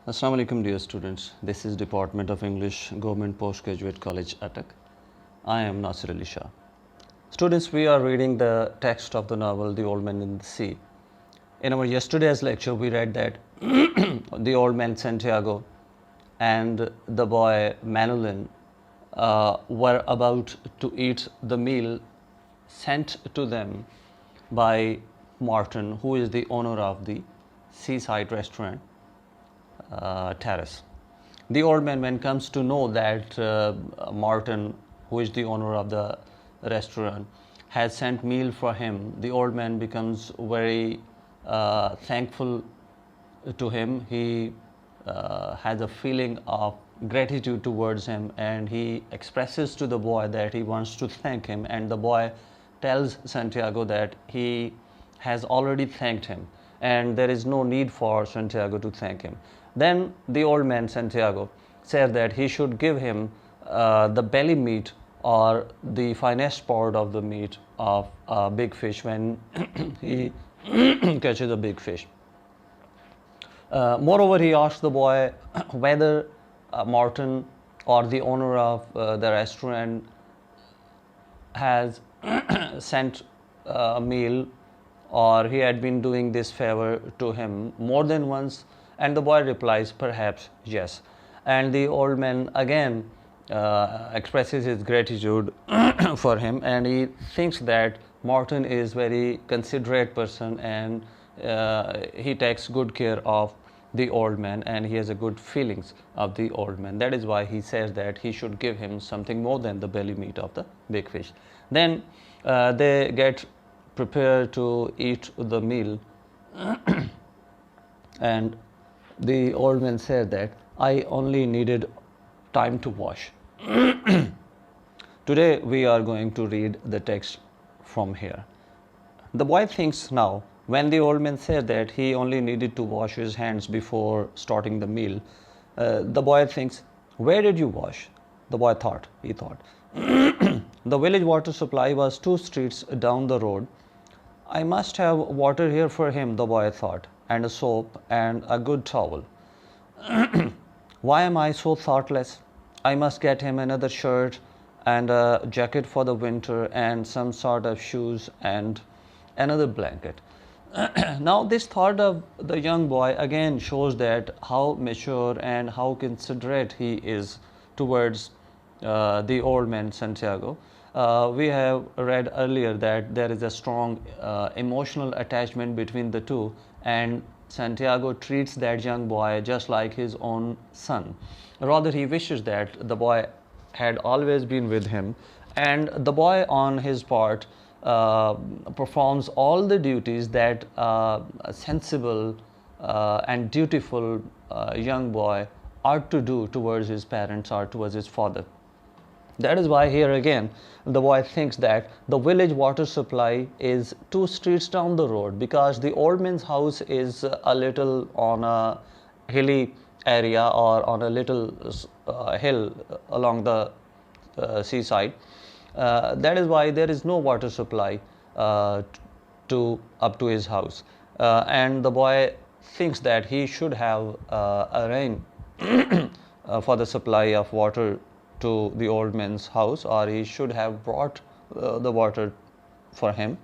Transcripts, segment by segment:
Assalamu alaikum dear students. This is Department of English, Government Postgraduate College, Attak. I am Nasir Ali Shah. Students, we are reading the text of the novel The Old Man in the Sea. In our yesterday's lecture, we read that the old man Santiago and the boy Manolin were about to eat the meal sent to them by Martin, who is the owner of the seaside restaurant terrace. The old man, when comes to know that Martin, who is the owner of the restaurant, has sent meal for him, the old man becomes very thankful to him. He has a feeling of gratitude towards him, and he expresses to the boy that he wants to thank him, and the boy tells Santiago that he has already thanked him and there is no need for Santiago to thank him. Then the old man Santiago said that he should give him the belly meat or the finest part of the meat of a big fish when he catches a big fish. Moreover, he asked the boy whether Martin or the owner of the restaurant has sent a meal or he had been doing this favor to him more than once, and the boy replies, perhaps yes. And the old man again expresses his gratitude for him, and he thinks that Martin is very considerate person, and he takes good care of the old man, and he has a good feelings of the old man. That is why he says that he should give him something more than the belly meat of the big fish. Then they get prepared to eat the meal, and the old man said that I only needed time to wash. Today we are going to read the text from here. The boy thinks now, when the old man said that he only needed to wash his hands before starting the meal, the boy thinks, where did you wash? The boy thought, he thought. The village water supply was 2 streets down the road. I must have water here for him, the boy thought, and a soap and a good towel. Why am I so thoughtless? I must get him another shirt and a jacket for the winter and some sort of shoes and another blanket. Now this thought of the young boy again shows that how mature and how considerate he is towards the old man Santiago. We have read earlier that there is a strong emotional attachment between the two, and Santiago treats that young boy just like his own son. Rather, he wishes that the boy had always been with him, and the boy on his part performs all the duties that a sensible and dutiful young boy ought to do towards his parents or towards his father. That is why here again the boy thinks that the village water supply is 2 streets down the road, because the old man's house is a little on a hilly area or on a little hill along the seaside. That is why there is no water supply up to his house, and the boy thinks that he should have arranged for the supply of water to the old man's house, or he should have brought the water for him.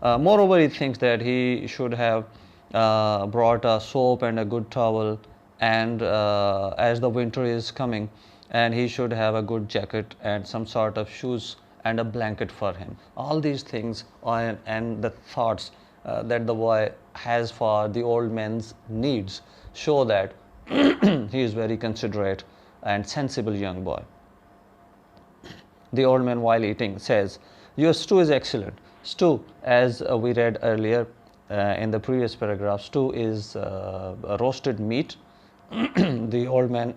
Moreover, he thinks that he should have brought a soap and a good towel, and as the winter is coming, and he should have a good jacket and some sort of shoes and a blanket for him. All these things and the thoughts that the boy has for the old man's needs show that he is very considerate and sensible young boy. The old man, while eating, says, your stew is excellent. Stew, as we read earlier in the previous paragraph, stew is roasted meat. The old man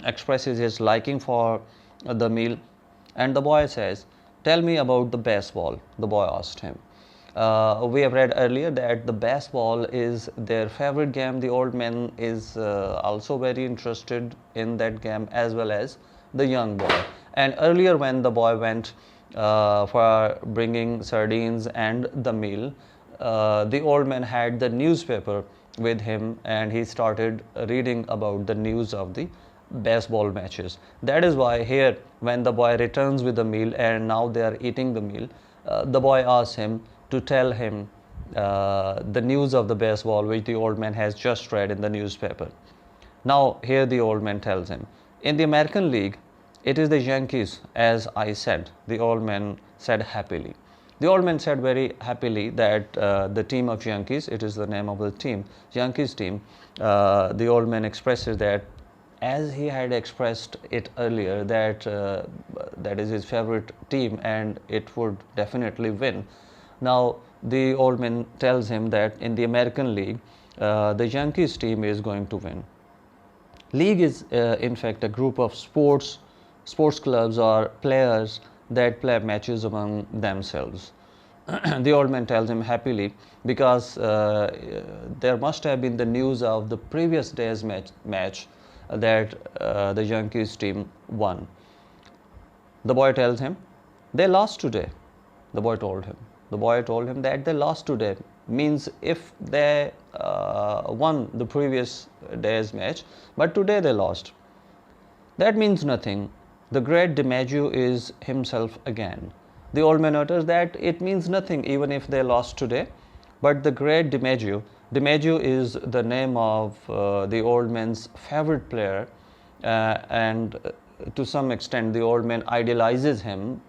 expresses his liking for the meal, and the boy says, tell me about the baseball, the boy asked him. We have read earlier that the baseball is their favorite game. The old man is also very interested in that game, as well as the young boy. And earlier, when the boy went for bringing sardines and the meal, the old man had the newspaper with him, and he started reading about the news of the baseball matches. That is why here, when the boy returns with the meal and now they are eating the meal, the boy asks him to tell him the news of the baseball which the old man has just read in the newspaper. Now here the old man tells him, in the American League, it is the Yankees, as I said. The old man said happily. The old man said very happily that the team of Yankees, it is the name of the team, Yankees team. The old man expresses that, as he had expressed it earlier, that that is his favorite team and it would definitely win. Now the old man tells him that in the American League, the Yankees team is going to win. League is in fact a group of sports clubs or players that play matches among themselves. The old man tells him happily because there must have been the news of the previous day's match that the Yankees team won. The boy tells him, they lost today. The boy told him that they lost today, means if they won the previous day's match, but today they lost, that means nothing. The great DiMaggio is himself again. The old man utters that it means nothing even if they lost today, but the great DiMaggio is the name of the old man's favorite player, and to some extent the old man idealizes him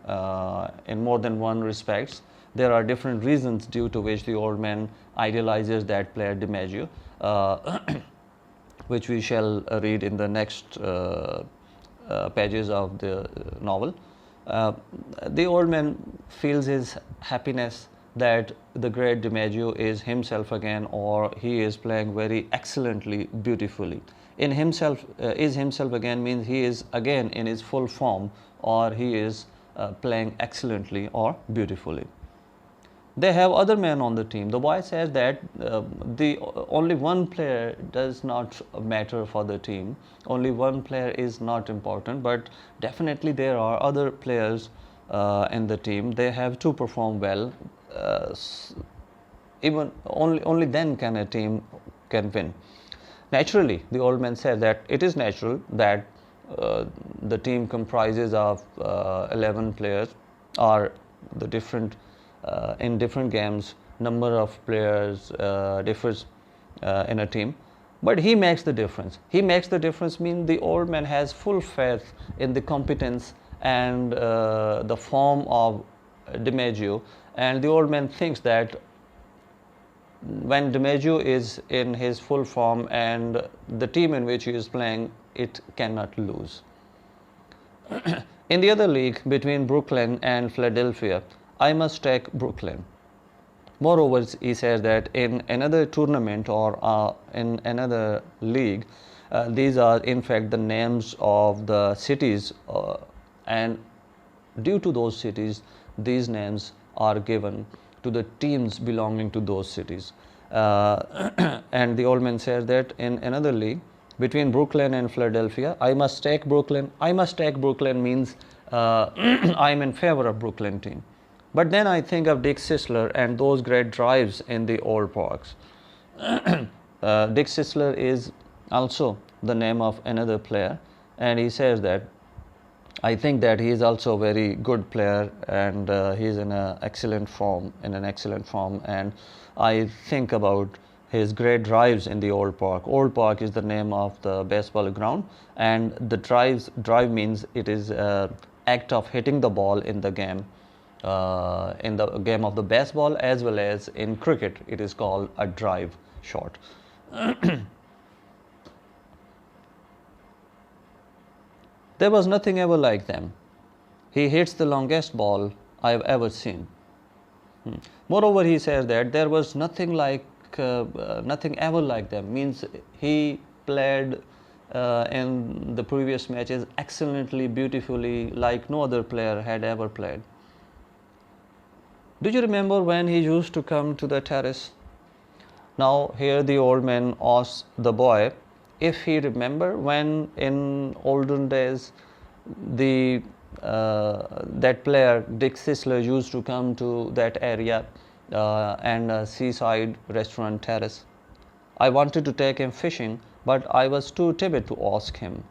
in more than one respects. There are different reasons due to which the old man idealizes that player DiMaggio, which we shall read in the next pages of the novel. The old man feels his happiness that the great DiMaggio is himself again, or he is playing very excellently, beautifully. In himself, is himself again means he is again in his full form, or he is playing excellently or beautifully. They have other men on the team. The boy says that the only one player does not matter for the team. Only one player is not important, but definitely there are other players in the team. They have to perform well. Even only then can a team can win. Naturally, the old man said that it is natural that the team comprises of 11 players, or the different in different games, number of players differs in a team, but he makes the difference. He makes the difference means the old man has full faith in the competence and the form of DiMaggio, and the old man thinks that when DiMaggio is in his full form and the team in which he is playing, it cannot lose. In the other league between Brooklyn and Philadelphia, I must take Brooklyn. Moreover, he says that in another tournament or in another league, these are in fact the names of the cities, and due to those cities, these names are given to the teams belonging to those cities. And the old man says that in another league between Brooklyn and Philadelphia, I must take Brooklyn. I must take Brooklyn means I am in favor of Brooklyn team. But then I think of Dick Sisler and those great drives in the old parks. Dick Sisler is also the name of another player, and he says that I think that he is also a very good player, and he is in an excellent form, and I think about his great drives in the old park. Old Park is the name of the baseball ground, and the drive means it is act of hitting the ball in the game of the baseball, as well as in cricket it is called a drive shot. There was nothing ever like them. He hits the longest ball I have ever seen. Moreover, he says that there was nothing ever like them, means he played in the previous matches excellently, beautifully, like no other player had ever played. Do you remember when he used to come to the terrace? Now here the old man asks the boy if he remember when in olden days the that player Dick Sisler used to come to that area and a seaside restaurant terrace. I wanted to take him fishing, but I was too timid to ask him.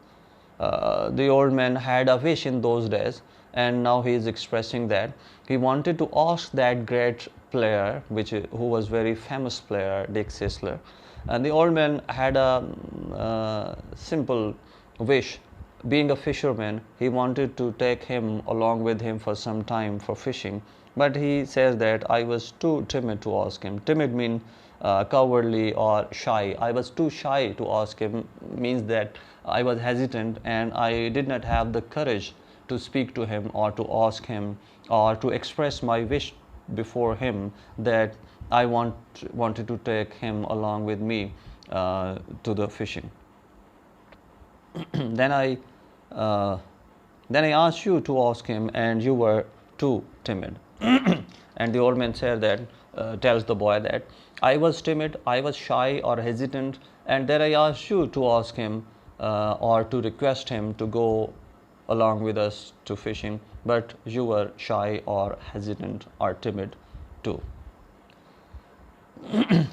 The old man had a wish in those days, and now he is expressing that he wanted to ask that great player, who was very famous player, Dick Sisler. And the old man had a simple wish. Being a fisherman, he wanted to take him along with him for some time for fishing, but he says that I was too timid to ask him. Timid means cowardly or shy. I was too shy to ask him, means that I was hesitant and I did not have the courage to speak to him or to ask him or to express my wish before him that I wanted to take him along with me to the fishing. then I uh, then I asked you to ask him, and you were too timid. And the old man said that tells the boy that I was timid, I was shy or hesitant, and then I asked you to ask him or to request him to go along with us to fishing, but you were shy or hesitant or timid too.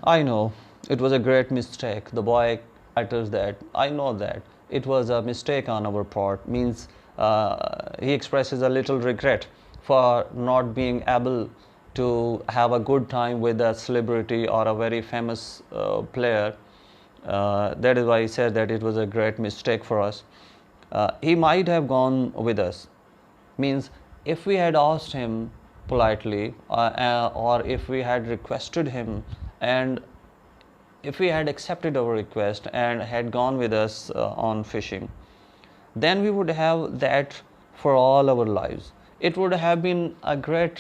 I know it was a great mistake. The boy utters that. I know that it was a mistake on our part. Means he expresses a little regret for not being able to have a good time with a celebrity or a very famous player. That is why he said that it was a great mistake for us. He might have gone with us. Means if we had asked him politely or if we had requested him and if we had accepted our request and had gone with us on fishing, then we would have that for all our lives. It would have been a great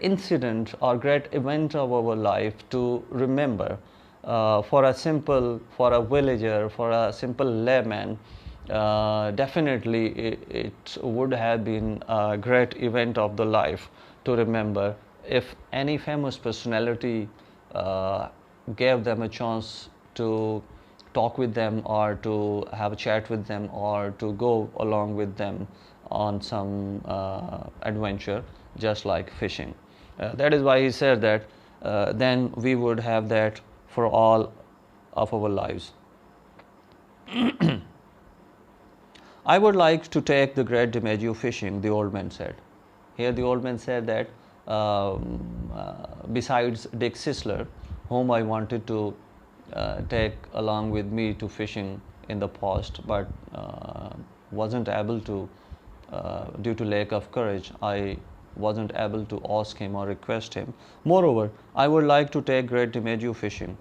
incident or great event of our life to remember. For a villager, for a simple layman, definitely it would have been a great event of the life to remember if any famous personality gave them a chance to talk with them or to have a chat with them or to go along with them on some adventure just like fishing. That is why he said that then we would have that for all of our lives. I would like to take the great DiMaggio fishing, the old man said. Here the old man said that besides Dick Sisler, whom I wanted to take along with me to fishing in the past, but wasn't able to, due to lack of courage, I wasn't able to ask him or request him. Moreover, I would like to take great DiMaggio fishing.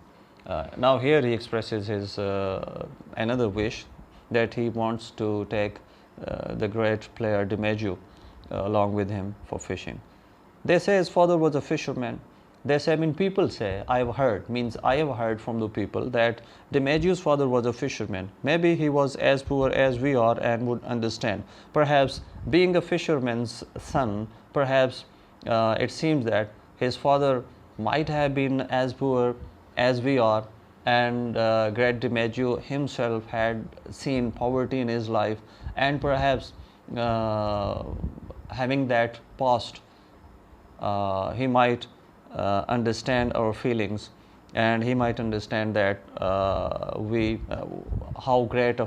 Now here he expresses his another wish that he wants to take the great player DiMaggio along with him for fishing. They say his father was a fisherman. They say, people say, I have heard, means I have heard from the people that DiMaggio's father was a fisherman. Maybe he was as poor as we are and would understand. Perhaps being a fisherman's son, perhaps it seems that his father might have been as poor as we are, and great DiMaggio himself had seen poverty in his life, and perhaps having that past, he might understand our feelings, and he might understand that how great a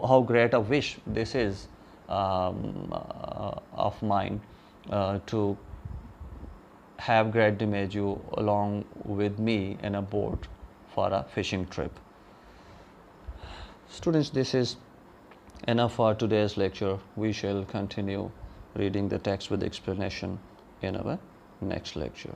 how great a wish this is of mine to have great DiMaggio along with me in a boat for a fishing trip. Students, this is enough for today's lecture. We shall continue reading the text with explanation in our next lecture.